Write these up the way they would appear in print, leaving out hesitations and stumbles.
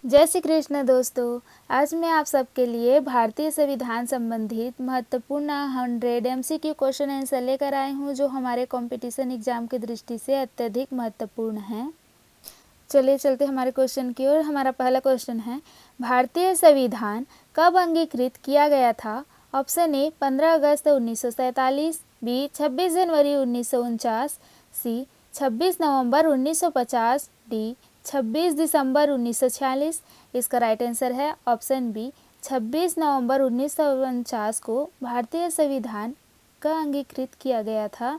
जय श्री कृष्ण दोस्तों। आज मैं आप सबके लिए भारतीय संविधान संबंधित महत्वपूर्ण 100 MCQ क्वेश्चन आंसर लेकर आई हूँ, जो हमारे कंपटीशन एग्जाम की दृष्टि से अत्यधिक महत्वपूर्ण हैं। चलिए चलते हमारे क्वेश्चन की ओर। हमारा पहला क्वेश्चन है, भारतीय संविधान कब अंगीकृत किया गया था? ऑप्शन ए 15 अगस्त 1947, बी 26 जनवरी 1949, सी 26 नवंबर 1950, डी 26 दिसंबर 1946। इसका राइट आंसर है ऑप्शन बी 26 नवंबर 1949 को भारतीय संविधान का अंगीकृत किया गया था।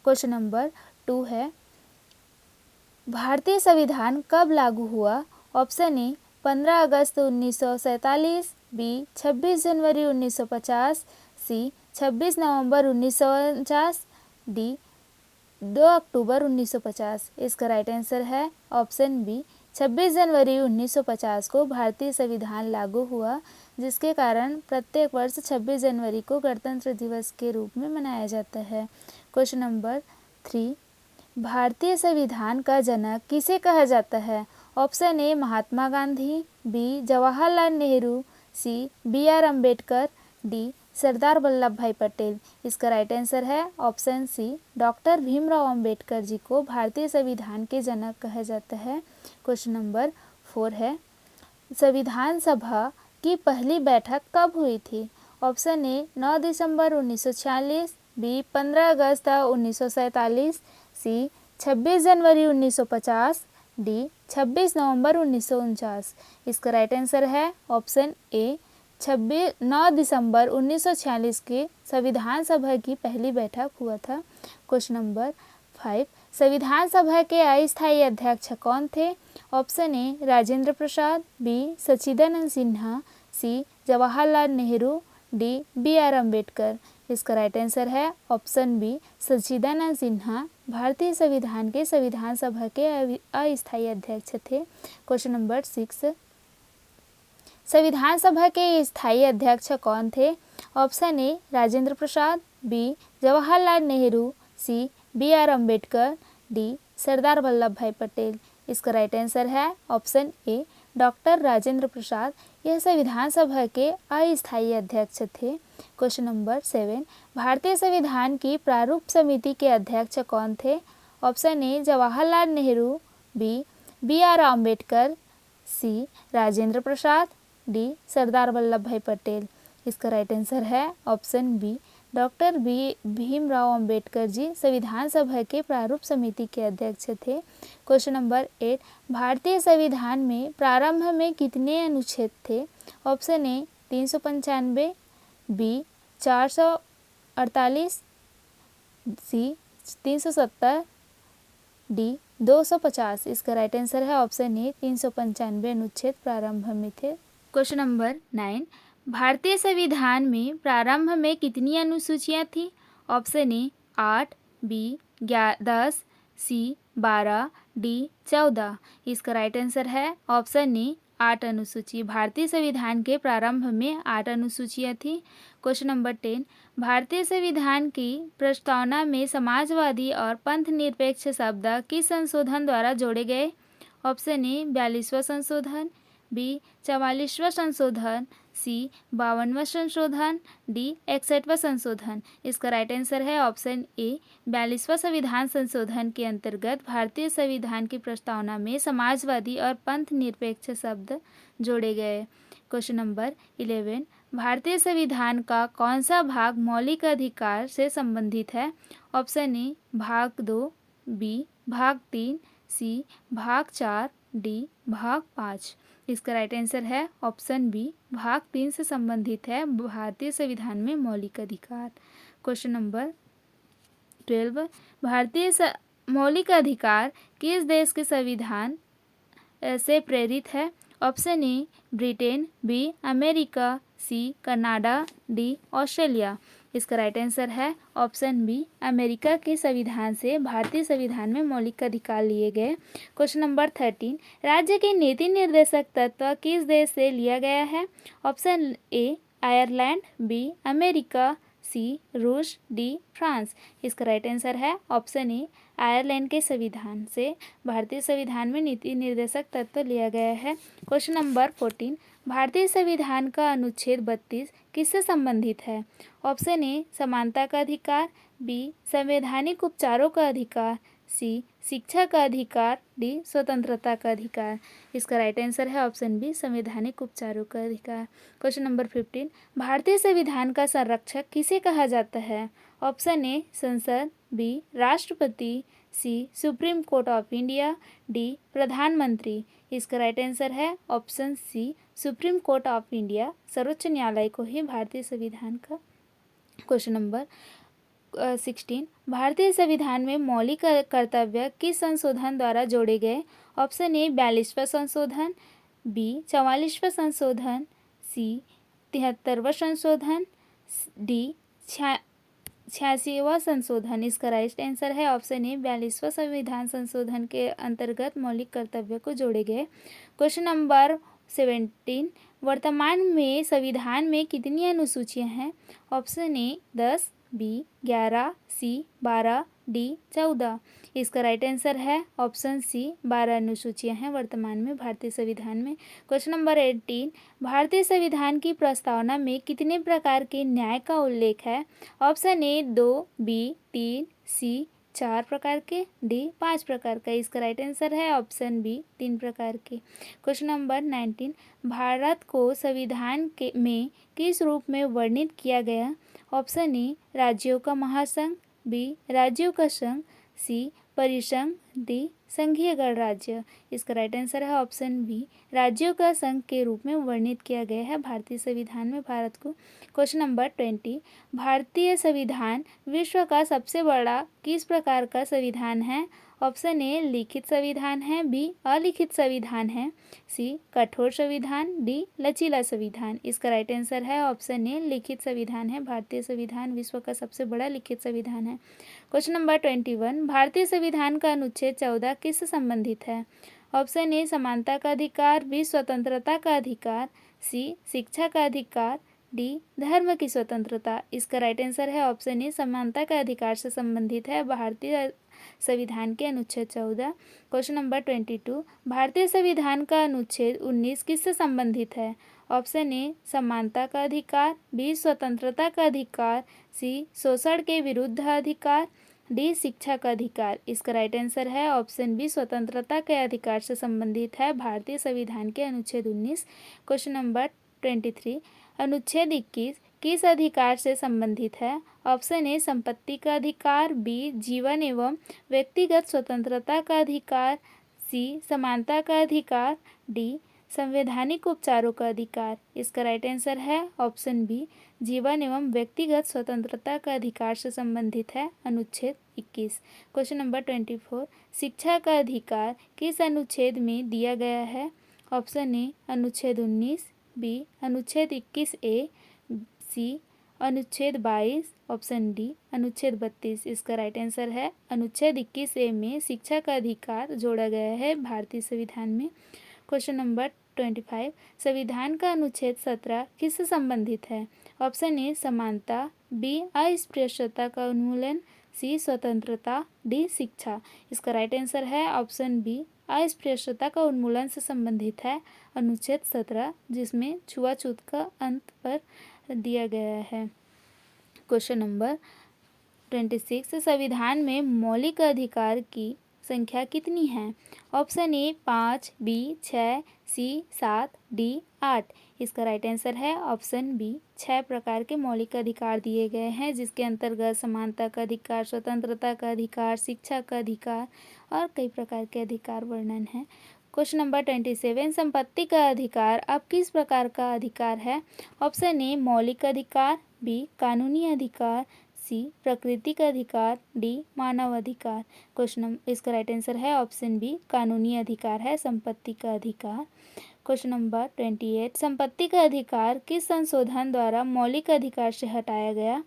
क्वेश्चन नंबर 2 है, भारतीय संविधान कब लागू हुआ? ऑप्शन ए 15 अगस्त 1947, बी 26 जनवरी 1950, सी 26 नवंबर 1949, डी 2 अक्टूबर 1950। इसका राइट आंसर है ऑप्शन बी 26 जनवरी 1950 को भारतीय संविधान लागू हुआ, जिसके कारण प्रत्येक वर्ष 26 जनवरी को गणतंत्र दिवस के रूप में मनाया जाता है। क्वेश्चन नंबर 3, भारतीय संविधान का जनक किसे कहा जाता है? Option A Mahatma Gandhi, B Jawaharlal Nehru, C BR Ambedkar, D Sardar Vallabhbhai Patel. इसका राइट आंसर है option C doctor Bhimrao Ambedkar ji को भारतीय संविधान के जनक कहा जाता है। क्वेश्चन नंबर 4 है, संविधान सभा की पहली बैठक कब हुई थी? ऑप्शन ए 9 दिसंबर 1946, बी 15 अगस्त 1947, सी 26 जनवरी 1950, डी 26 नवंबर 1949। इसका राइट आंसर है ऑप्शन ए 9 दिसंबर 1946 के संविधान सभा की पहली बैठक हुआ था। क्वेश्चन नंबर 5, संविधान सभा के अस्थायी अध्यक्ष कौन थे? Option A Rajendra Prasad, B Sachchidanand Sinha, C Jawaharlal Nehru, D BR Ambedkar. इसका राइट आंसर है ऑप्शन बी सच्चिदानंद सिन्हा भारतीय संविधान के संविधान सभा के अस्थायी अध्यक्ष थे। क्वेश्चन नंबर 6, संविधान सभा के स्थायी अध्यक्ष कौन थे? Option A Rajendra Prasad, B Jawaharlal Nehru, C BR Ambedkar, D Sardar Vallabhbhai Patel. इसका राइट आंसर है option A doctor Rajendra Prasad, यह संविधान सभा के अस्थायी अध्यक्ष थे। क्वेश्चन नंबर 7, भारतीय संविधान की प्रारूप समिति के अध्यक्ष कौन थे? Option A Jawaharlal Nehru, B BR Ambedkar, C Rajendra Prasad, D Sardar Vallabhbhai Patel. इसका राइट आंसर है option B doctor Bhimrao Ambedkar ji संविधान सभा के प्रारूप समिति के अध्यक्ष थे। क्वेश्चन नंबर 8, भारतीय संविधान में प्रारंभ में कितने अनुच्छेद थे? Option A 395, B 448, C 370, D 250। इसका राइट आंसर है ऑप्शन ए 395 अनुच्छेद प्रारंभ में थे। क्वेश्चन नंबर 9, भारतीय संविधान में प्रारंभ में कितनी अनुसूचियां थी? Option A 8, B 10, C 12, D 14। इसका राइट आंसर है ऑप्शन ए 8 अनुसूची। भारतीय संविधान के प्रारंभ में 8 अनुसूचियां थी। क्वेश्चन नंबर 10, भारतीय संविधान की प्रस्तावना में समाजवादी और पंथ निरपेक्ष शब्द किस संशोधन द्वारा जोड़े गए? ऑप्शन ए 42वां संशोधन, बी 44वां संशोधन, सी 52वां संशोधन, डी 61वां संशोधन। इसका राइट आंसर है ऑप्शन ए 42वां संविधान संशोधन के अंतर्गत भारतीय संविधान की प्रस्तावना में समाजवादी और पंथ निरपेक्ष शब्द जोड़े गए। क्वेश्चन नंबर 11, भारतीय संविधान का कौन सा भाग मौलिक अधिकार से संबंधित है? ऑप्शन ए भाग 2, बी भाग 3, सी भाग 4, डी भाग 5। इसका राइट आंसर है ऑप्शन बी भाग 3 से संबंधित है भारतीय संविधान में मौलिक अधिकार। क्वेश्चन नंबर 12, भारतीय मौलिक अधिकार किस देश के संविधान से प्रेरित है? Option A Britain, B America, C Canada, D Australia. इसका राइट आंसर है ऑप्शन बी अमेरिका के संविधान से भारतीय संविधान में मौलिक अधिकार लिए गए। क्वेश्चन नंबर 13, राज्य के नीति निर्देशक तत्व किस देश से लिया गया है? Option A Ireland, B America, C रूस, डी फ्रांस। इसका राइट आंसर है ऑप्शन ए आयरलैंड के संविधान से भारतीय संविधान में नीति निर्देशक तत्व लिया गया है। क्वेश्चन नंबर 14, भारतीय संविधान का अनुच्छेद 32 किससे संबंधित है? ऑप्शन ए समानता का अधिकार, बी संवैधानिक उपचारों का अधिकार, सी शिक्षा का अधिकार, डी स्वतंत्रता का अधिकार। इसका राइट आंसर है ऑप्शन बी संवैधानिक उपचारों का अधिकार। क्वेश्चन नंबर 15, भारतीय संविधान का संरक्षक किसे कहा जाता है? ऑप्शन ए संसद, बी राष्ट्रपति, C supreme court of India, D प्रधानमंत्री। इसका राइट आंसर है option C supreme court of India, सर्वोच्च न्यायालय को ही भारतीय संविधान का। क्वेश्चन नंबर 16, भारतीय संविधान में मौलिक कर्तव्य किस संशोधन द्वारा जोड़े गए? ऑप्शन ए 42वां संशोधन, बी 44वां संशोधन, सी 73वां संशोधन, डी 86वां संशोधन। इसका राइट आंसर है ऑप्शन ए 42वां संविधान संशोधन के अंतर्गत मौलिक कर्तव्य को जोड़े गए। क्वेश्चन नंबर 17, वर्तमान में संविधान में कितनी अनुसूचियां हैं? Option A 10, B 11, C 12, D 14। इसका राइट आंसर है ऑप्शन सी 12 अनुसूचियां हैं वर्तमान में भारतीय संविधान में। क्वेश्चन नंबर 18, भारतीय संविधान की प्रस्तावना में कितने प्रकार के न्याय का उल्लेख है? ऑप्शन ए 2, बी 3, सी 4 प्रकार के, डी 5 प्रकार का। इसका राइट आंसर है ऑप्शन बी 3 प्रकार के। क्वेश्चन नंबर 19, भारत को संविधान में किस रूप में वर्णित किया गया? ऑप्शन ए राज्यों का महासंघ, बी राज्यों का संघ, सी परिसंघ, डी संघीय गणराज्य। इसका राइट आंसर है ऑप्शन बी राज्यों का संघ के रूप में वर्णित किया गया है भारतीय संविधान में भारत को। क्वेश्चन नंबर 20, भारतीय संविधान विश्व का सबसे बड़ा किस प्रकार का संविधान है? ऑप्शन ए लिखित संविधान है, बी अलिखित संविधान है, सी कठोर संविधान, डी लचीला संविधान। इसका राइट आंसर है ऑप्शन ए लिखित संविधान है। भारतीय संविधान विश्व का सबसे बड़ा लिखित संविधान है। क्वेश्चन नंबर 21, भारतीय संविधान का अनुच्छेद 14 किससे संबंधित है? ऑप्शन ए समानता का अधिकार, बी स्वतंत्रता का अधिकार, सी शिक्षा का अधिकार, डी धर्म की स्वतंत्रता। इसका राइट आंसर है ऑप्शन ए समानता का अधिकार से संबंधित है भारतीय संविधान के अनुच्छेद 14। क्वेश्चन नंबर 22, भारतीय संविधान का अनुच्छेद 19 किससे संबंधित है? ऑप्शन ए समानता का अधिकार, बी स्वतंत्रता का अधिकार, सी शोषण के विरुद्ध अधिकार, डी शिक्षा का अधिकार। इसका राइट आंसर है ऑप्शन बी स्वतंत्रता के अधिकार से संबंधित है भारतीय संविधान के अनुच्छेद 19। क्वेश्चन नंबर 23, अनुच्छेद 21 किस अधिकार से संबंधित है? ऑप्शन ए संपत्ति का अधिकार, बी जीवन एवं व्यक्तिगत स्वतंत्रता का अधिकार, सी समानता का अधिकार, डी संवैधानिक उपचारों का अधिकार। इसका राइट आंसर है ऑप्शन बी जीवन एवं व्यक्तिगत स्वतंत्रता का अधिकार से संबंधित है अनुच्छेद 21। क्वेश्चन नंबर 24, शिक्षा का अधिकार किस अनुच्छेद में दिया गया है? ऑप्शन ए अनुच्छेद 19, बी अनुच्छेद 21 ए, सी अनुच्छेद 22, ऑप्शन डी अनुच्छेद 32। इसका राइट आंसर है अनुच्छेद 21 ए में शिक्षा का अधिकार जोड़ा गया है भारतीय संविधान में। क्वेश्चन नंबर 25, संविधान का अनुच्छेद 17 किससे संबंधित है? ऑप्शन ए समानता, बी अस्पृश्यता का उन्मूलन, सी स्वतंत्रता, डी शिक्षा। इसका राइट आंसर है ऑप्शन बी अस्पृश्यता का उन्मूलन से संबंधित है अनुच्छेद 17, जिसमें छुआछूत का अंत पर दिया गया है। क्वेश्चन नंबर 26, संविधान में मौलिक अधिकार की संख्या कितनी है? Option A 5, B 6, C 7, D 8। इसका राइट आंसर है ऑप्शन बी 6 प्रकार के मौलिक अधिकार दिए गए हैं, जिसके अंतर्गत समानता का अधिकार, स्वतंत्रता का अधिकार, शिक्षा का अधिकार और कई प्रकार के अधिकार वर्णन है। क्वेश्चन नंबर 27, संपत्ति का अधिकार अब किस प्रकार का अधिकार है? ऑप्शन ए मौलिक अधिकार, बी कानूनी अधिकार, सी प्राकृतिक अधिकार, डी मानव अधिकार। क्वेश्चन इसका राइट आंसर है ऑप्शन बी कानूनी अधिकार है संपत्ति का अधिकार। क्वेश्चन नंबर 28, संपत्ति का अधिकार किस संशोधन द्वारा मौलिक अधिकार से हटाया गया?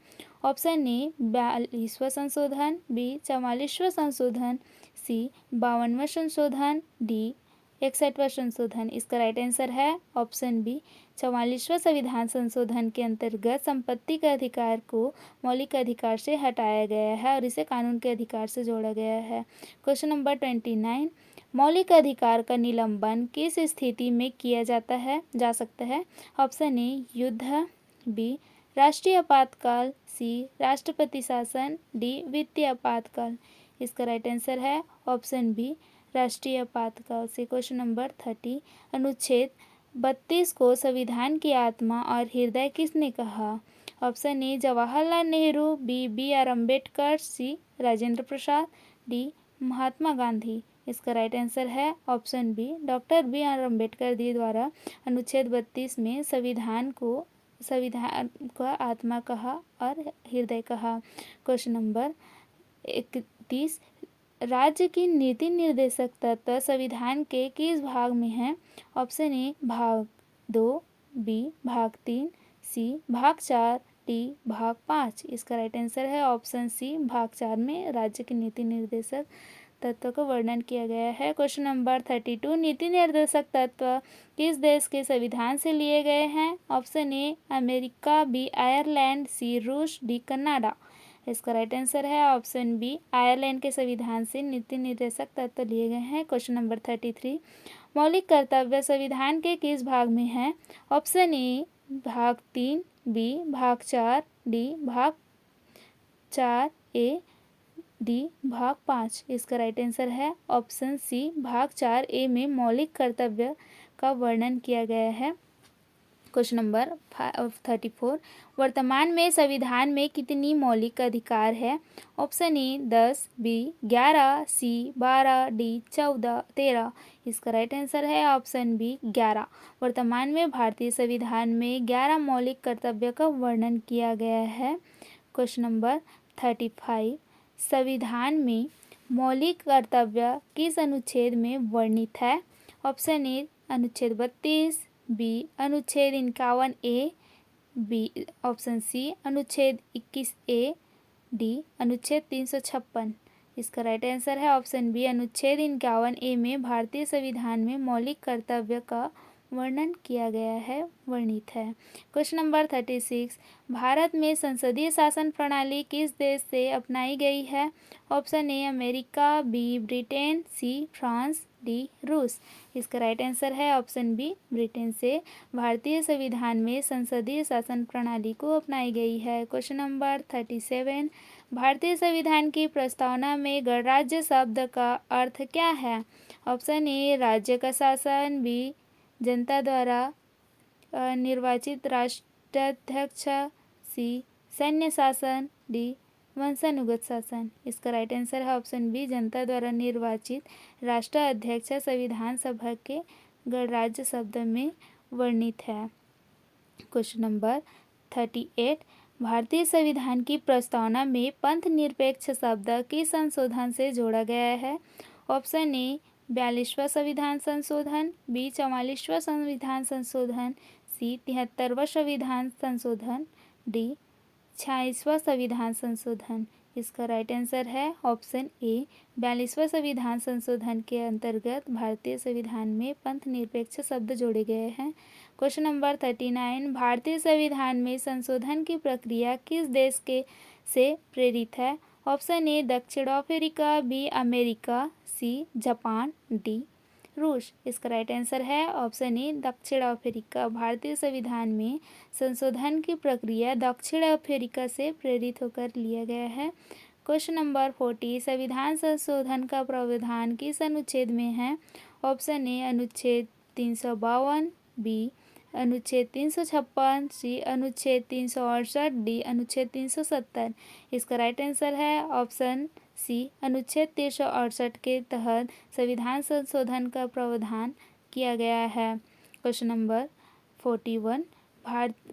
ऑप्शन ए 42वां संशोधन, बी 44वां संशोधन, सी 52वां संशोधन, डी 61वां संशोधन, इसका राइट आंसर है ऑप्शन बी 44वां संविधान संशोधन के अंतर्गत संपत्ति के अधिकार को मौलिक अधिकार से हटाया गया है और इसे कानून के अधिकार से जोड़ा गया है। क्वेश्चन नंबर 29, मौलिक अधिकार का निलंबन किस स्थिति में किया जा सकता है? ऑप्शन ए युद्ध, बी राष्ट्रीय आपातकाल, सी राष्ट्रपति शासन, डी वित्तीय आपातकाल। इसका राइट आंसर है ऑप्शन बी राष्ट्रीय आपातकाल से। क्वेश्चन नंबर 30, अनुच्छेद 32 को संविधान की आत्मा और हृदय किसने कहा? Option A Jawaharlal Nehru, B R Ambedkar, C Rajendra Prasad, D Mahatma Gandhi. इसका राइट आंसर है option B doctor B R Ambedkar ji द्वारा अनुच्छेद 32 में संविधान का आत्मा कहा और हृदय कहा। क्वेश्चन नंबर 31, राज्य की नीति निर्देशक तत्व संविधान के किस भाग में है? ऑप्शन ए भाग 2, बी भाग 3, सी भाग 4, डी भाग 5। इसका राइट आंसर है ऑप्शन सी भाग 4 में राज्य की नीति निर्देशक तत्व का वर्णन किया गया है। क्वेश्चन नंबर 32, नीति निर्देशक तत्व किस देश के संविधान से लिए गए हैं? Option A America, B Ireland, C रूस, डी कनाडा। इसका राइट आंसर है ऑप्शन बी आयरलैंड के संविधान से नीति निर्देशक तत्व लिए गए हैं। क्वेश्चन नंबर 33, मौलिक कर्तव्य संविधान के किस भाग में है? ऑप्शन ए भाग 3, बी भाग 4, डी भाग 4 ए, डी भाग 5। इसका राइट आंसर है ऑप्शन सी भाग 4 ए में मौलिक कर्तव्य का वर्णन किया गया है। क्वेश्चन नंबर 34, वर्तमान में संविधान में कितनी मौलिक अधिकार है? Option A 10, B 11, C 12, D 14, 13। इसका राइट आंसर है ऑप्शन बी 11। वर्तमान में भारतीय संविधान में 11 मौलिक कर्तव्य का वर्णन किया गया है। क्वेश्चन नंबर 35, संविधान में मौलिक कर्तव्य किस अनुच्छेद में वर्णित है? ऑप्शन ए अनुच्छेद 32, बी अनुच्छेद 51 ए, बी ऑप्शन सी अनुच्छेद 21 ए, डी अनुच्छेद 356। इसका राइट आंसर है ऑप्शन बी अनुच्छेद 51 ए में भारतीय संविधान में मौलिक कर्तव्य का वर्णन किया गया है, वर्णित है। क्वेश्चन नंबर 36, भारत में संसदीय शासन प्रणाली किस देश से अपनाई गई है? Option A America, B Britain, C France, D रूस। इसका राइट आंसर है ऑप्शन बी ब्रिटेन से भारतीय संविधान में संसदीय शासन प्रणाली को अपनाई गई है। क्वेश्चन नंबर 37, भारतीय संविधान की प्रस्तावना में गणराज्य शब्द का अर्थ क्या है? ऑप्शन ए राज्य का शासन, बी जनता द्वारा निर्वाचित राष्ट्राध्यक्ष, सी सैन्य शासन, डी वंशानुगत शासन। इसका राइट आंसर है ऑप्शन बी जनता द्वारा निर्वाचित राष्ट्राध्यक्ष संविधान सभा के गणराज्य शब्द में वर्णित है। क्वेश्चन नंबर 38, भारतीय संविधान की प्रस्तावना में पंथ निरपेक्ष शब्द किस संशोधन से जोड़ा गया है? ऑप्शन ए 42वां संविधान संशोधन, बी 44वां संविधान संशोधन, सी 73वां संविधान संशोधन, डी 26वां संविधान संशोधन। इसका राइट आंसर है ऑप्शन ए 42वां संविधान संशोधन के अंतर्गत भारतीय संविधान में पंथ निरपेक्ष शब्द जोड़े गए हैं। क्वेश्चन नंबर 39, भारतीय संविधान में संशोधन की प्रक्रिया किस देश से प्रेरित है? ऑप्शन ए दक्षिण Africa, B America, C Japan, D रूस। इसका राइट आंसर है ऑप्शन ए दक्षिण अफ्रीका। भारतीय संविधान में संशोधन की प्रक्रिया दक्षिण अफ्रीका से प्रेरित होकर लिया गया है। क्वेश्चन नंबर 40, संविधान संशोधन का प्रावधान किस अनुच्छेद में है? ऑप्शन ए अनुच्छेद 352, बी अनुच्छेद 356, सी अनुच्छेद 368, डी अनुच्छेद 370। इसका राइट आंसर है ऑप्शन सी अनुच्छेद 368 के तहत संविधान संशोधन का प्रावधान किया गया है। क्वेश्चन नंबर 41,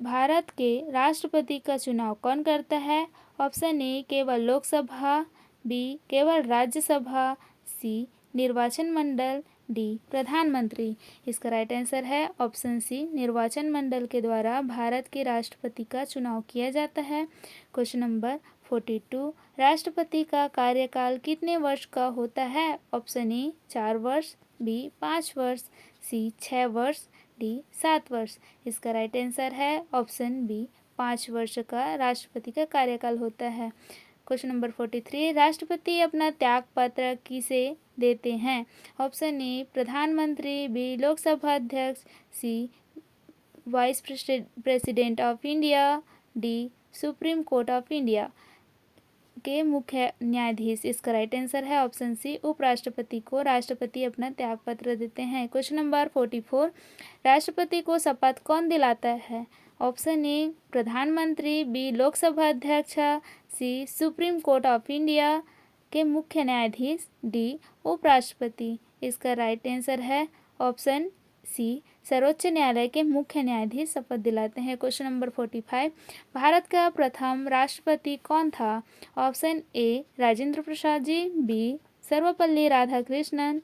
भारत के राष्ट्रपति का चुनाव कौन करता है? ऑप्शन ए केवल लोकसभा, बी केवल राज्यसभा, सी निर्वाचन मंडल, डी प्रधानमंत्री। इसका राइट आंसर है ऑप्शन सी निर्वाचन मंडल के द्वारा भारत के राष्ट्रपति का चुनाव किया जाता है। क्वेश्चन नंबर 42, राष्ट्रपति का कार्यकाल कितने वर्ष का होता है? ऑप्शन ए 4 वर्ष, बी 5 वर्ष, सी 6 वर्ष, डी 7 वर्ष। इसका राइट आंसर है ऑप्शन बी 5 वर्ष का राष्ट्रपति का कार्यकाल होता है। क्वेश्चन नंबर 43, राष्ट्रपति अपना त्याग पत्र किसे देते हैं? ऑप्शन ए प्रधानमंत्री, बी लोकसभा अध्यक्ष, C vice president of India, D supreme court of India के मुख्य न्यायाधीश। इसका राइट आंसर है ऑप्शन सी उपराष्ट्रपति को राष्ट्रपति अपना त्याग पत्र देते हैं। क्वेश्चन नंबर 44, राष्ट्रपति को शपथ कौन दिलाता है? ऑप्शन ए प्रधानमंत्री, बी लोकसभा अध्यक्ष, सी सुप्रीम कोर्ट ऑफ इंडिया के मुख्य न्यायाधीश, डी उपराष्ट्रपति। इसका राइट आंसर है ऑप्शन सी सर्वोच्च न्यायालय के मुख्य न्यायाधीश शपथ दिलाते हैं। क्वेश्चन नंबर 45, भारत का प्रथम राष्ट्रपति कौन था? Option A Rajendra Prasad ji, B Sarvepalli Radhakrishnan,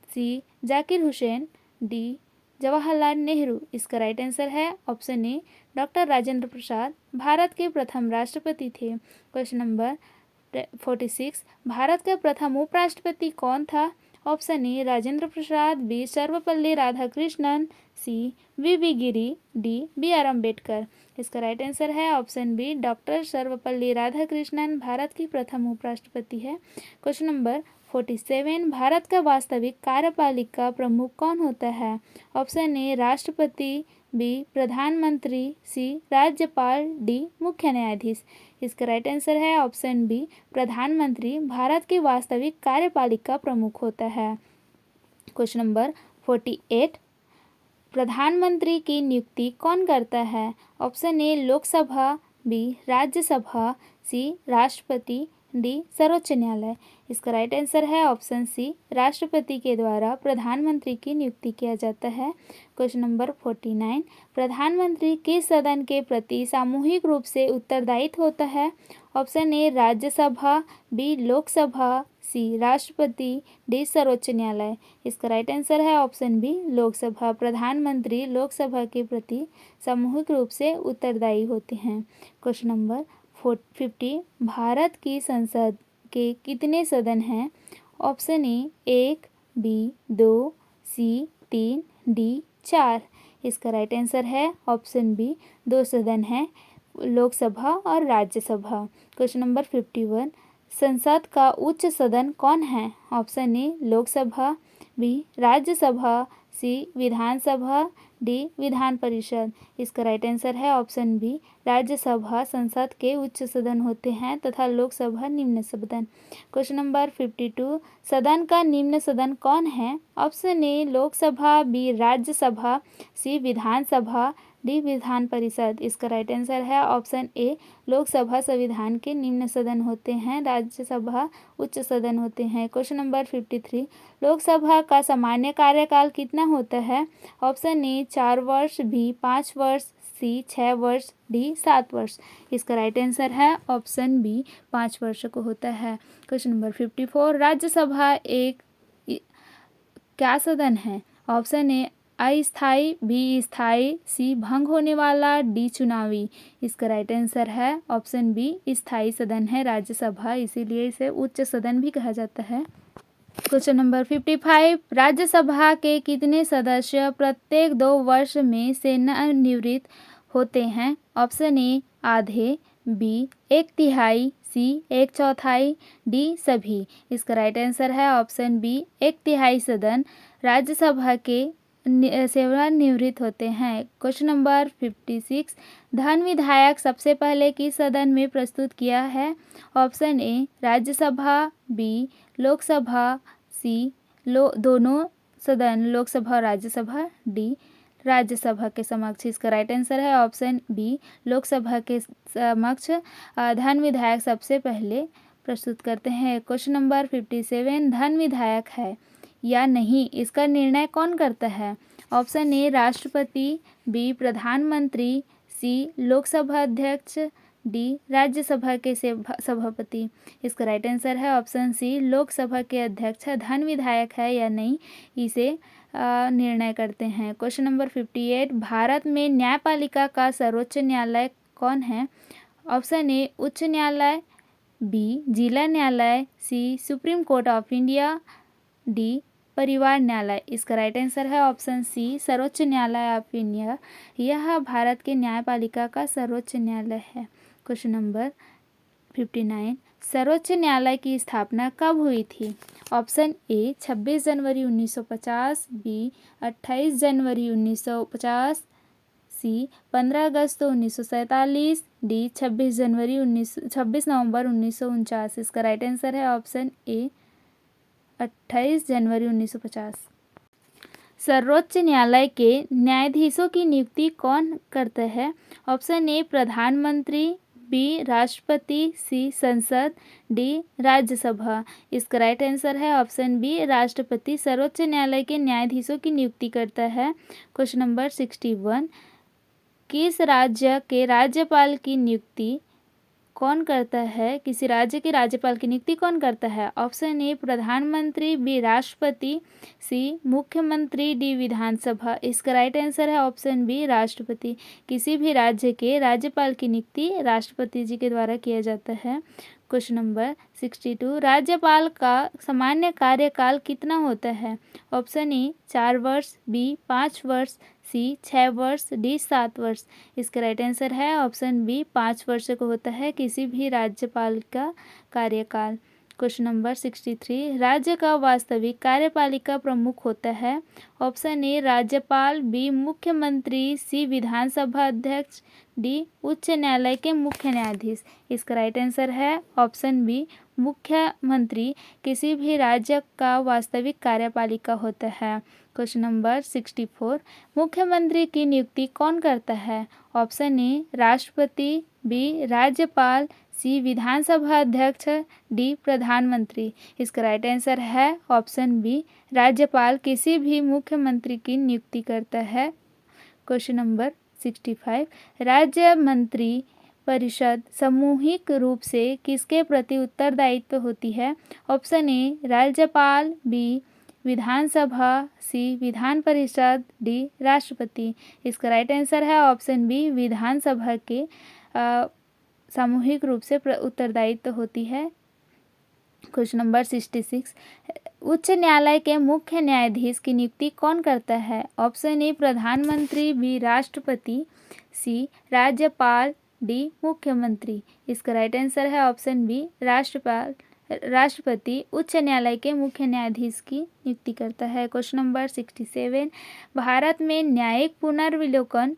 C Zakir Hussain, D Jawaharlal Nehru. इसका राइट आंसर है option A doctor Rajendra Prasad Bharat के प्रथम राष्ट्रपति थे। क्वेश्चन नंबर 46, भारत का प्रथम उपराष्ट्रपति कौन था? Option A Rajendra Prasad, B Sarvepalli Radhakrishnan, C V Giri, D B R Ambedkar. इसका राइट आंसर है option B doctor Sarvepalli Radhakrishnan Bharat की प्रथम उपराष्ट्रपति है। क्वेश्चन नंबर 47, भारत का वास्तविक कार्यपालिका प्रमुख कौन होता है? ऑप्शन ए राष्ट्रपति, बी प्रधानमंत्री, सी राज्यपाल, डी मुख्य न्यायाधीश। इसका राइट आंसर है ऑप्शन बी प्रधानमंत्री भारत के वास्तविक कार्यपालिका प्रमुख होता है। क्वेश्चन नंबर 48, प्रधानमंत्री की नियुक्ति कौन करता है? Option A Lok Sabha, B Rajya Sabha, C राष्ट्रपति, डी सर्वोच्च न्यायालय। इसका राइट आंसर है ऑप्शन सी राष्ट्रपति के द्वारा प्रधानमंत्री की नियुक्ति किया जाता है। क्वेश्चन नंबर 49, प्रधानमंत्री किस सदन के प्रति सामूहिक रूप से उत्तरदायित्व होता है? Option A Rajya Sabha, B Lok Sabha, C राष्ट्रपति, डी सर्वोच्च न्यायालय। इसका राइट आंसर है ऑप्शन बी लोकसभा। प्रधानमंत्री लोकसभा के प्रति सामूहिक रूप से उत्तरदायी होते हैं। क्वेश्चन नंबर 50, भारत की संसद के कितने सदन हैं? Option A 1, B 2, C 3, D 4। इसका राइट आंसर है ऑप्शन बी 2 सदन हैं, लोकसभा और राज्यसभा। क्वेश्चन नंबर 51, संसद का उच्च सदन कौन है? Option A Lok Sabha, B Rajya Sabha, C Vidhan Sabha, D Vidhan Parishad. इसका राइट आंसर है ऑप्शन बी राज्यसभा संसद के उच्च सदन होते हैं तथा लोकसभा निम्न सदन। क्वेश्चन नंबर 52, सदन का निम्न सदन कौन है? Option A Lok Sabha, B Rajya Sabha, C Vidhan Sabha, D Vidhan Parishad. इसका राइट आंसर है ऑप्शन ए लोकसभा संविधान के निम्न सदन होते हैं, राज्यसभा उच्च सदन होते हैं। क्वेश्चन नंबर 53, लोकसभा का सामान्य कार्यकाल कितना होता है? ऑप्शन ए 4 वर्ष, बी 5 वर्ष, सी 6 वर्ष, डी 7 वर्ष। इसका राइट आंसर है ऑप्शन बी 5 वर्ष को होता है। क्वेश्चन नंबर 54, राज्यसभा एक क्या सदन है? ऑप्शन ए अस्थायी, बी स्थायी, सी भंग होने वाला, डी चुनावी। इसका राइट आंसर है ऑप्शन बी स्थायी सदन है राज्यसभा, इसीलिए इसे उच्च सदन भी कहा जाता है। क्वेश्चन नंबर 55, राज्यसभा के कितने सदस्य प्रत्येक 2 वर्ष में सेवानिवृत्त होते हैं? ऑप्शन ए आधे, बी 1/3, सी 1/4, डी सभी। इसका राइट आंसर है ऑप्शन बी 1/3 सदन राज्यसभा के सेवानिवृत्त होते हैं। क्वेश्चन नंबर 56, धन विधायक सबसे पहले किस सदन में प्रस्तुत किया है? Option A Rajya Sabha, B Lok Sabha, C दोनों सदन लोकसभा और राज्यसभा, डी राज्यसभा के समक्ष। इसका राइट आंसर है ऑप्शन बी लोकसभा के समक्ष धन विधायक सबसे पहले प्रस्तुत करते हैं। क्वेश्चन नंबर 57, धन विधायक है या नहीं इसका निर्णय कौन करता है? ऑप्शन ए राष्ट्रपति, बी प्रधानमंत्री, सी लोकसभा अध्यक्ष, डी राज्यसभा के सभापति। इसका राइट आंसर है ऑप्शन सी लोकसभा के अध्यक्ष धन विधायक है या नहीं इसे निर्णय करते हैं। क्वेश्चन नंबर 58, भारत में न्यायपालिका का सर्वोच्च न्यायालय कौन है? ऑप्शन ए उच्च न्यायालय, बी जिला न्यायालय, C supreme court of India, D परिवार न्यायालय। इसका राइट आंसर है ऑप्शन सी सर्वोच्च न्यायालय ऑफ इंडिया। यह भारत के न्यायपालिका का सर्वोच्च न्यायालय है। क्वेश्चन नंबर 59, सर्वोच्च न्यायालय की स्थापना कब हुई थी? ऑप्शन ए 26 जनवरी 1950, बी 28 जनवरी 1950, सी 15 अगस्त 1947, डी 26 नवंबर 1949। इसका राइट आंसर है ऑप्शन ए 28 जनवरी 1950। सर्वोच्च न्यायालय के न्यायाधीशों की नियुक्ति कौन करता है? ऑप्शन ए प्रधानमंत्री, बी राष्ट्रपति, सी संसद, डी राज्यसभा। इसका राइट आंसर है ऑप्शन बी राष्ट्रपति सर्वोच्च न्यायालय के न्यायाधीशों की नियुक्ति करता है। क्वेश्चन नंबर 61, किस राज्य के राज्यपाल की नियुक्ति कौन करता है? किसी राज्य के राज्यपाल की नियुक्ति कौन करता है? ऑप्शन ए प्रधानमंत्री, बी राष्ट्रपति, सी मुख्यमंत्री, डी विधानसभा। इसका राइट आंसर है ऑप्शन बी राष्ट्रपति। किसी भी राज्य के राज्यपाल की नियुक्ति राष्ट्रपति जी के द्वारा किया जाता है। क्वेश्चन नंबर 62, राज्यपाल का सामान्य कार्यकाल कितना होता है? ऑप्शन ए 4 वर्ष, बी 5 वर्ष, सी 6 वर्ष, डी 7 वर्ष। इसका राइट आंसर है ऑप्शन बी 5 वर्ष को होता है किसी भी राज्यपाल का कार्यकाल। क्वेश्चन नंबर 63, राज्य का वास्तविक कार्यपालिका प्रमुख होता है? ऑप्शन ए राज्यपाल, बी मुख्यमंत्री, सी विधानसभा अध्यक्ष, डी उच्च न्यायालय के मुख्य न्यायाधीश। इसका राइट आंसर है ऑप्शन बी मुख्यमंत्री किसी भी राज्य का वास्तविक कार्यपालिका होता है। क्वेश्चन नंबर 64, मुख्यमंत्री की नियुक्ति कौन करता है? ऑप्शन ए राष्ट्रपति, बी राज्यपाल, सी विधानसभा अध्यक्ष, डी प्रधानमंत्री। इसका राइट आंसर है ऑप्शन बी राज्यपाल किसी भी मुख्यमंत्री की नियुक्ति करता है। क्वेश्चन नंबर 65, राज्य मंत्री परिषद सामूहिक रूप से किसके प्रति उत्तरदायित्व होती है? ऑप्शन ए राज्यपाल, बी विधानसभा, सी विधान परिषद, डी राष्ट्रपति। इसका राइट आंसर है ऑप्शन बी विधानसभा के सामूहिक रूप से उत्तरदायित्व होती है। क्वेश्चन नंबर 66, उच्च न्यायालय के मुख्य न्यायाधीश की नियुक्ति कौन करता है? ऑप्शन ए प्रधानमंत्री, बी राष्ट्रपति, सी राज्यपाल, डी मुख्यमंत्री। इसका राइट आंसर है ऑप्शन बी राष्ट्रपति उच्च न्यायालय के मुख्य न्यायाधीश की नियुक्ति करता है। क्वेश्चन नंबर 67, भारत में न्यायिक पुनर्विलोकन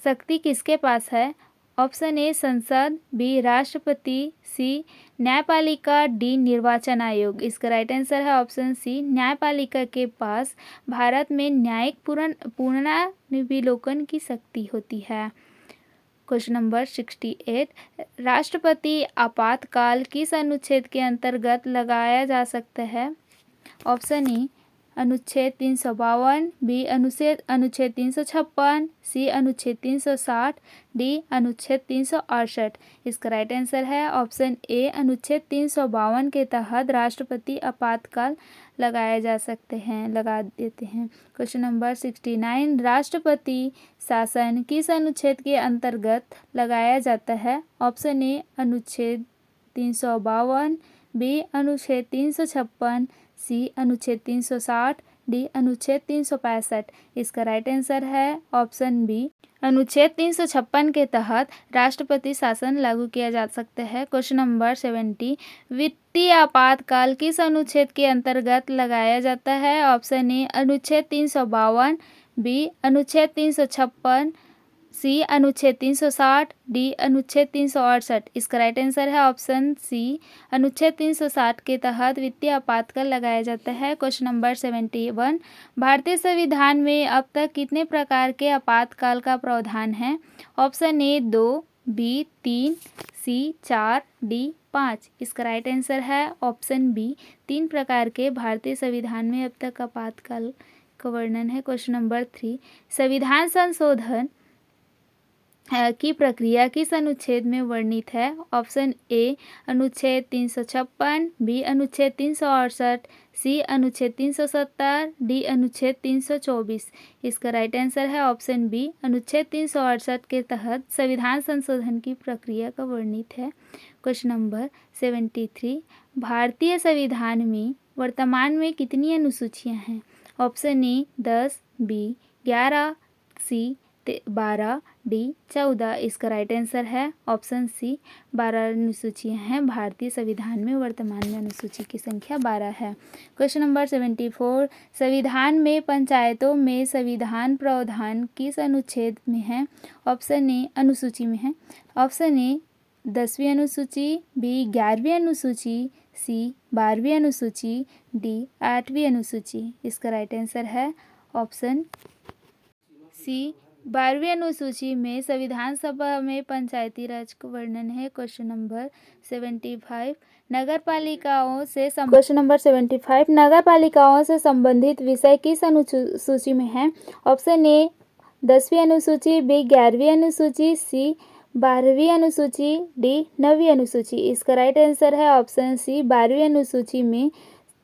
शक्ति किसके पास है? ऑप्शन ए संसद, बी राष्ट्रपति, सी न्यायपालिका, डी निर्वाचन आयोग। इसका राइट आंसर है ऑप्शन सी न्यायपालिका के पास भारत में न्यायिक पुनर्विलोकन की शक्ति होती है। क्वेश्चन नंबर 68, राष्ट्रपति आपातकाल किस अनुच्छेद के अंतर्गत लगाया जा सकता है? ऑप्शन ए अनुच्छेद 352, बी अनुच्छेद 356, सी अनुच्छेद 360, डी अनुच्छेद 368। इसका राइट आंसर है ऑप्शन ए अनुच्छेद 352 के तहत राष्ट्रपति आपातकाल लगा देते हैं। क्वेश्चन नंबर 69, राष्ट्रपति शासन किस अनुच्छेद के अंतर्गत लगाया जाता है? ऑप्शन ए अनुच्छेद 352, बी अनुच्छेद 356, सी अनुच्छेद 360, डी अनुच्छेद 365। इसका राइट आंसर है ऑप्शन बी अनुच्छेद 356 के तहत राष्ट्रपति शासन लागू किया जा सकता है। क्वेश्चन नंबर 70, वित्तीय आपातकाल किस अनुच्छेद के अंतर्गत लगाया जाता है? ऑप्शन ए अनुच्छेद 352, बी अनुच्छेद 356, सी अनुच्छेद 360, डी अनुच्छेद 368। इसका राइट आंसर है ऑप्शन सी अनुच्छेद 360 के तहत वित्तीय आपातकाल लगाया जाता है। क्वेश्चन नंबर 71, भारतीय संविधान में अब तक कितने प्रकार के आपातकाल का प्रावधान है? Option A 2, B 3, C 4, D 5। इसका राइट आंसर है ऑप्शन बी 3 प्रकार के भारतीय संविधान में अब तक आपातकाल का वर्णन है। क्वेश्चन नंबर 3, संविधान संशोधन की प्रक्रिया किस अनुच्छेद में वर्णित है? ऑप्शन ए अनुच्छेद 356, बी अनुच्छेद 368, सी अनुच्छेद 370, डी अनुच्छेद 324। इसका राइट आंसर है ऑप्शन बी अनुच्छेद 368 के तहत संविधान संशोधन की प्रक्रिया का वर्णित है। क्वेश्चन नंबर 73, भारतीय संविधान में वर्तमान में कितनी अनुसूचियां हैं? Option A 10, B 11, C 12, D 14। इसका राइट आंसर है ऑप्शन सी 12 अनुसूचियां हैं। भारतीय संविधान में वर्तमान में अनुसूची की संख्या 12 है। क्वेश्चन नंबर 74, संविधान में पंचायतों में संविधान प्रावधान किस अनुच्छेद में है? ऑप्शन ए अनुसूची में है। ऑप्शन ए 10वीं अनुसूची, बी 11वीं अनुसूची, सी 12वीं अनुसूची, डी 8वीं अनुसूची। इसका राइट आंसर है ऑप्शन सी 12वीं अनुसूची में संविधान सभा में पंचायती राज का वर्णन है। क्वेश्चन नंबर 75, नगर पालिकाओं से संबंधित विषय किस अनुसूची में है? ऑप्शन ए 10वीं अनुसूची, बी 11वीं अनुसूची, सी 12वीं अनुसूची, डी 9वीं अनुसूची। इसका राइट आंसर है ऑप्शन सी 12वीं अनुसूची में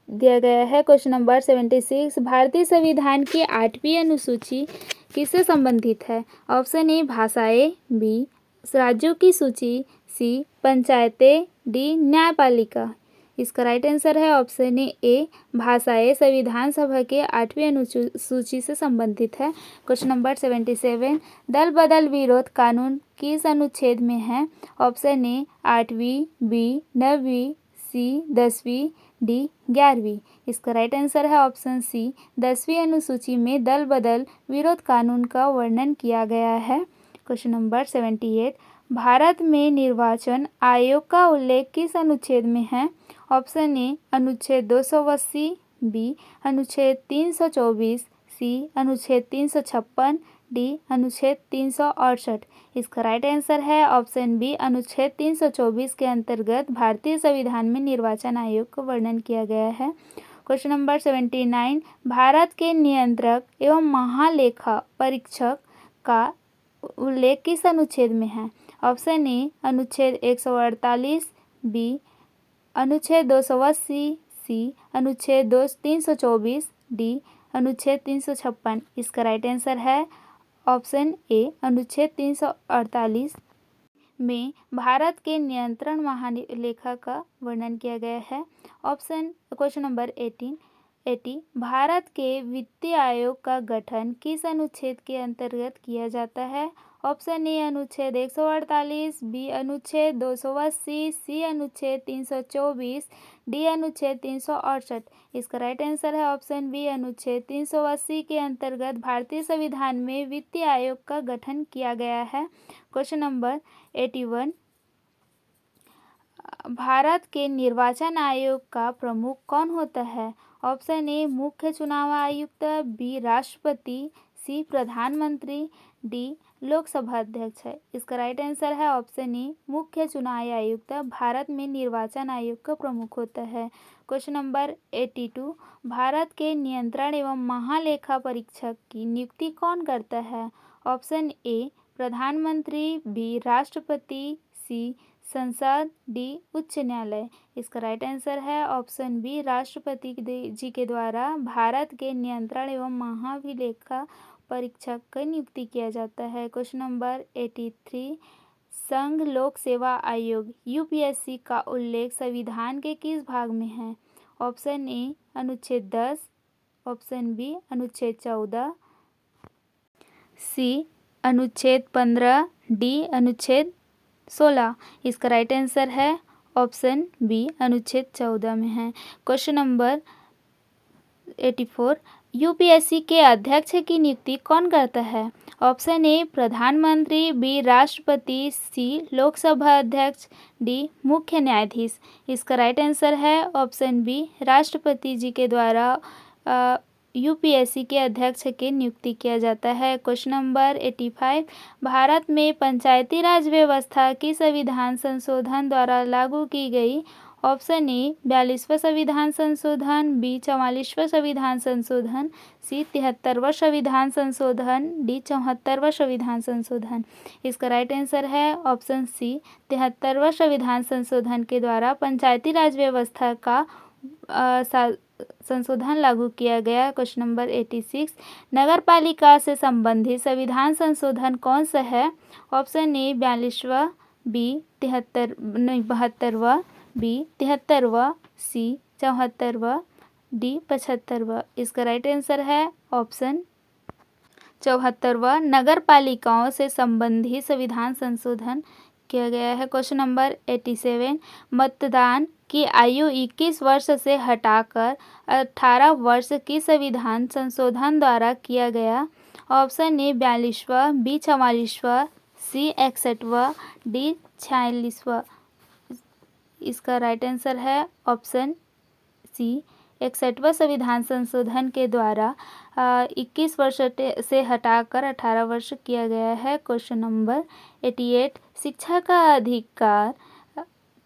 दिया गया है। क्वेश्चन नंबर 76, भारतीय संविधान की 8वीं अनुसूची किससे संबंधित है? ऑप्शन ए भाषाएं, बी राज्यों की सूची, सी पंचायतें, डी न्यायपालिका। इसका राइट आंसर है ऑप्शन ए भाषाएं संविधान सभा के 8वीं अनुसूची से संबंधित है। क्वेश्चन नंबर 77, दल बदल विरोध कानून किस अनुच्छेद में है? ऑप्शन ए 8वीं, बी 9वीं, सी 10वीं, डी 11वीं। इसका राइट आंसर है ऑप्शन सी 10वीं अनुसूची में दल बदल विरोध कानून का वर्णन किया गया है। क्वेश्चन नंबर 78, भारत में निर्वाचन आयोग का उल्लेख किस अनुच्छेद में है? ऑप्शन ए अनुच्छेद 280, बी अनुच्छेद 324, सी अनुच्छेद 356, डी अनुच्छेद 368। इसका राइट आंसर है ऑप्शन बी अनुच्छेद 324 के अंतर्गत भारतीय संविधान में निर्वाचन आयोग का वर्णन किया गया है। क्वेश्चन नंबर 79, भारत के नियंत्रक एवं महालेखा परीक्षक का उल्लेख किस अनुच्छेद में है? ऑप्शन ए अनुच्छेद 148, बी अनुच्छेद 280, सी अनुच्छेद 324, डी अनुच्छेद 356। इसका राइट आंसर है ऑप्शन ए अनुच्छेद 348 में भारत के नियंत्रण महालेखा का वर्णन किया गया है। क्वेश्चन नंबर 80, भारत के वित्तीय आयोग का गठन किस अनुच्छेद के अंतर्गत किया जाता है? ऑप्शन ए अनुच्छेद 148, बी अनुच्छेद 280, सी अनुच्छेद 324, डी अनुच्छेद 368। इसका राइट आंसर है ऑप्शन बी अनुच्छेद 380 के अंतर्गत भारतीय संविधान में वित्तीय आयोग का गठन किया गया है। क्वेश्चन नंबर 81, भारत के निर्वाचन आयोग का प्रमुख कौन होता है? ऑप्शन ए मुख्य चुनाव आयुक्त, बी राष्ट्रपति, सी प्रधानमंत्री, डी लोकसभा अध्यक्ष है। इसका राइट आंसर है ऑप्शन ए मुख्य चुनाव आयुक्त भारत में निर्वाचन आयोग का प्रमुख होता है। क्वेश्चन नंबर 82, भारत के नियंत्रण एवं महालेखा परीक्षक की नियुक्ति कौन करता है? ऑप्शन ए प्रधानमंत्री, बी राष्ट्रपति, सी संसद, डी उच्च न्यायालय। इसका राइट आंसर है ऑप्शन बी राष्ट्रपति जी के द्वारा भारत के नियंत्रण एवं महाभिलेखा परीक्षक की नियुक्ति किया जाता है। क्वेश्चन नंबर 83, संघ लोक सेवा आयोग यूपीएससी का उल्लेख संविधान के किस भाग में है? ऑप्शन ए अनुच्छेद 10, ऑप्शन बी अनुच्छेद 14, सी अनुच्छेद 15, डी अनुच्छेद 16। इसका राइट आंसर है ऑप्शन बी अनुच्छेद 14 में है। क्वेश्चन नंबर 84, यूपीएससी के अध्यक्ष की नियुक्ति कौन करता है? ऑप्शन ए प्रधानमंत्री, बी राष्ट्रपति, सी लोकसभा अध्यक्ष, डी मुख्य न्यायाधीश। इसका राइट आंसर है ऑप्शन बी राष्ट्रपति जी के द्वारा यूपीएससी के अध्यक्ष की नियुक्ति किया जाता है। क्वेश्चन नंबर 85, भारत में पंचायती राज व्यवस्था किस संविधान संशोधन द्वारा लागू की गई? ऑप्शन ए 42वां संविधान संशोधन, बी 44वां संविधान संशोधन, सी 73वां संविधान संशोधन, डी 74वां संविधान संशोधन। इसका राइट आंसर है ऑप्शन सी 73वां संविधान संशोधन के द्वारा पंचायती राज व्यवस्था का संशोधन लागू किया गया। क्वेश्चन नंबर 86, नगर पालिका से संबंधित संविधान संशोधन कौन सा है? ऑप्शन ए 42वां, बी 72वां, बी 73वां, सी 74वां, डी 75वां। इसका राइट आंसर है ऑप्शन 74वां। नगर पालिकाओं से संबंधित संविधान संशोधन किया गया है। Question number 87। मतदान की आयु 21 वर्ष से हटाकर 18 वर्ष की संविधान संशोधन द्वारा किया गया। ऑप्शन ए 42वां, बी 44वां, सी 61वां, डी 46वां। इसका राइट आंसर है ऑप्शन सी 61वां संविधान संशोधन के द्वारा 21 वर्ष से हटाकर 18 वर्ष किया गया है। Question number 88। शिक्षा का अधिकार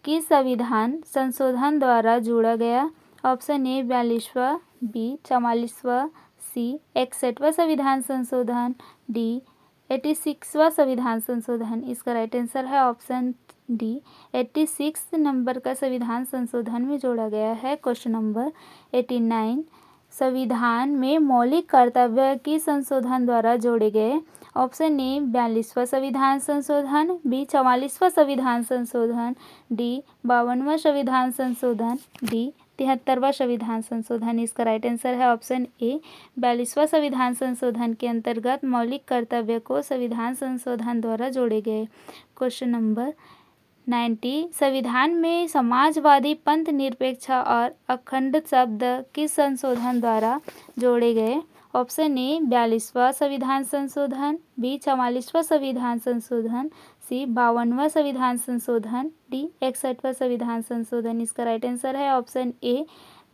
किस संविधान संशोधन द्वारा जोड़ा गया। ऑप्शन ए 42वां, बी 44वां, सी 61वां संविधान संशोधन, डी 86वां संविधान संशोधन। इसका राइट आंसर है ऑप्शन डी 86 नंबर का संविधान संशोधन में जोड़ा गया है। Question number 89। संविधान में मौलिक कर्तव्य किस संशोधन द्वारा जोड़े गए। ऑप्शन ए 42वां संविधान संशोधन, बी 44वां संविधान संशोधन, डी 52वां संविधान संशोधन, डी 73वां संविधान संशोधन। इसका राइट आंसर है ऑप्शन ए 42वां संविधान संशोधन के अंतर्गत मौलिक कर्तव्य को संविधान संशोधन द्वारा जोड़े गए। Question number 90। संविधान में समाजवादी, पंथ निरपेक्ष और अखंड शब्द किस संशोधन द्वारा जोड़े गए। ऑप्शन ए 42वां संविधान संशोधन, बी 44वां संविधान संशोधन, सी 52वां संविधान संशोधन, डी 61वां संविधान संशोधन। इसका राइट आंसर है ऑप्शन ए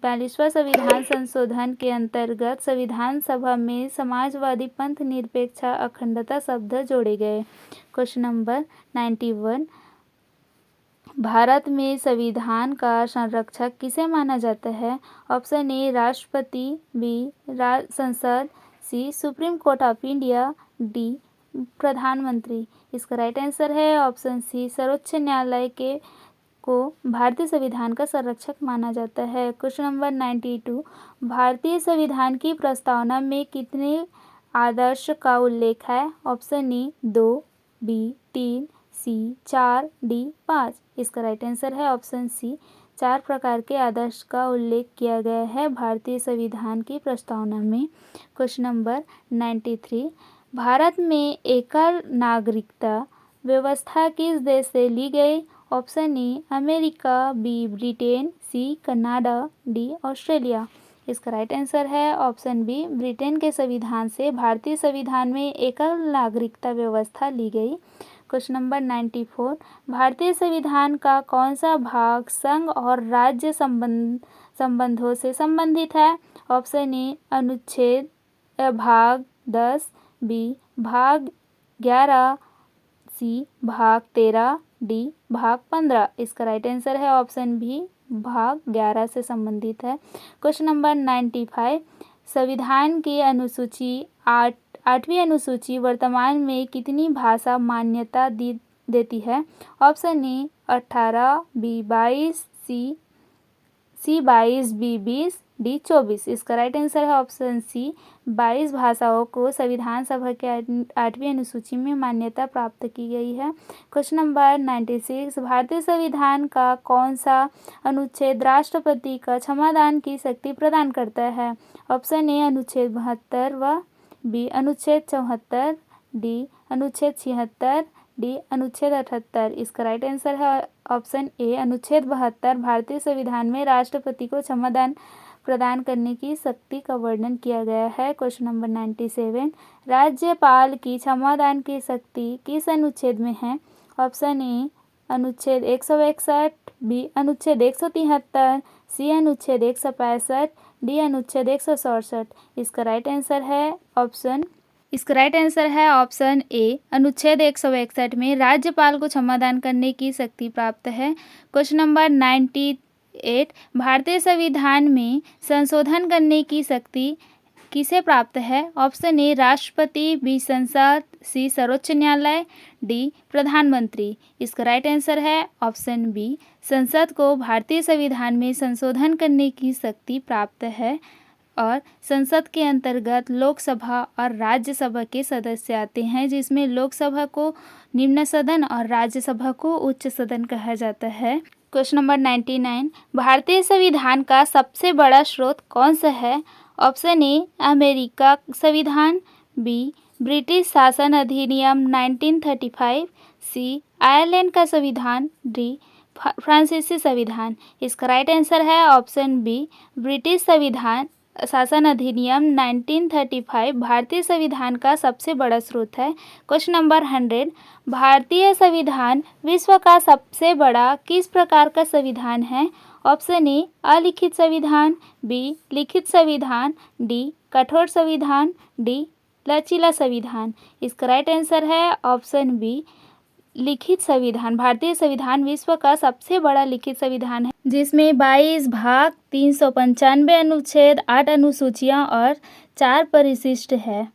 42वां संविधान संशोधन के अंतर्गत संविधान सभा में समाजवादी, पंथ निरपेक्ष, अखंडता शब्द जोड़े गए। Question number 91। भारत में संविधान का संरक्षक किसे माना जाता है। ऑप्शन ए राष्ट्रपति, बी संसद, C supreme court of India, D प्रधानमंत्री। इसका राइट आंसर है ऑप्शन सी सर्वोच्च न्यायालय को भारतीय संविधान का संरक्षक माना जाता है। Question number 92। भारतीय संविधान की प्रस्तावना में कितने आदर्श का उल्लेख है। Option A 2, B 3, C 4, D 5। इसका राइट आंसर है ऑप्शन सी 4 प्रकार के आदर्श का उल्लेख किया गया है भारतीय संविधान की प्रस्तावना में। Question number 93। भारत में एकल नागरिकता व्यवस्था किस देश से ली गई। Option A America, B Britain, C Canada, D Australia. इसका राइट आंसर है ऑप्शन बी ब्रिटेन के संविधान से भारतीय संविधान में एकल नागरिकता व्यवस्था ली गई। Question number 94। भारतीय संविधान का कौन सा भाग संघ और राज्य संबंधों से संबंधित है। ऑप्शन ए अनुच्छेद भाग 10, बी भाग 11, सी भाग 13, डी भाग 15। इसका राइट आंसर है ऑप्शन बी भाग 11 से संबंधित है। Question number 95। संविधान की अनुसूची 8वीं अनुसूची वर्तमान में कितनी भाषा मान्यता देती है। Option A 18, B 22, C 22, B 20, D 24। इसका राइट आंसर है ऑप्शन सी 22 भाषाओं को संविधान सभा के 8वीं अनुसूची में मान्यता प्राप्त की गई है। Question number 96। भारतीय संविधान का कौन सा अनुच्छेद राष्ट्रपति का क्षमादान की शक्ति प्रदान करता है। ऑप्शन ए अनुच्छेद 72, बी अनुच्छेद 74, डी अनुच्छेद 76, डी अनुच्छेद 78। इसका राइट आंसर है ऑप्शन ए अनुच्छेद 72 भारतीय संविधान में राष्ट्रपति को क्षमादान प्रदान करने की शक्ति का वर्णन किया गया है। Question number 97। राज्यपाल की क्षमादान की शक्ति किस अनुच्छेद में है। ऑप्शन ए अनुच्छेद 161, बी अनुच्छेद 173, सी अनुच्छेद 165, डी अनुच्छेद 167। इसका राइट आंसर है ऑप्शन ए अनुच्छेद 161 में राज्यपाल को क्षमादान करने की शक्ति प्राप्त है। Question number 98। भारतीय संविधान में संशोधन करने की शक्ति किसे प्राप्त है। ऑप्शन ए राष्ट्रपति, बी संसद, सी सर्वोच्च न्यायालय, डी प्रधानमंत्री। इसका राइट आंसर है ऑप्शन बी संसद को भारतीय संविधान में संशोधन करने की शक्ति प्राप्त है और संसद के अंतर्गत लोकसभा और राज्यसभा के सदस्य आते हैं, जिसमें लोकसभा को निम्न सदन और राज्यसभा को उच्च सदन कहा जाता है। क्वेश्चन नंबर 99, भारतीय संविधान का सबसे बड़ा स्रोत कौन सा है? ऑप्शन ए अमेरिका संविधान, बी ब्रिटिश शासन अधिनियम 1935, सी आयरलैंड का संविधान, डी फ्रांसीसी संविधान। इसका राइट आंसर है ऑप्शन बी ब्रिटिश संविधान शासन अधिनियम 1935 भारतीय संविधान का सबसे बड़ा स्रोत है। क्वेश्चन नंबर 100, भारतीय संविधान विश्व का सबसे बड़ा किस प्रकार का संविधान है? ऑप्शन ए अलिखित संविधान, बी लिखित संविधान, डी कठोर संविधान, डी लचीला संविधान। इसका राइट आंसर है ऑप्शन बी लिखित संविधान। भारतीय संविधान विश्व का सबसे बड़ा लिखित संविधान है, जिसमें 22 भाग, 395 अनुच्छेद, 8 अनुसूचियां और 4 परिशिष्ट है।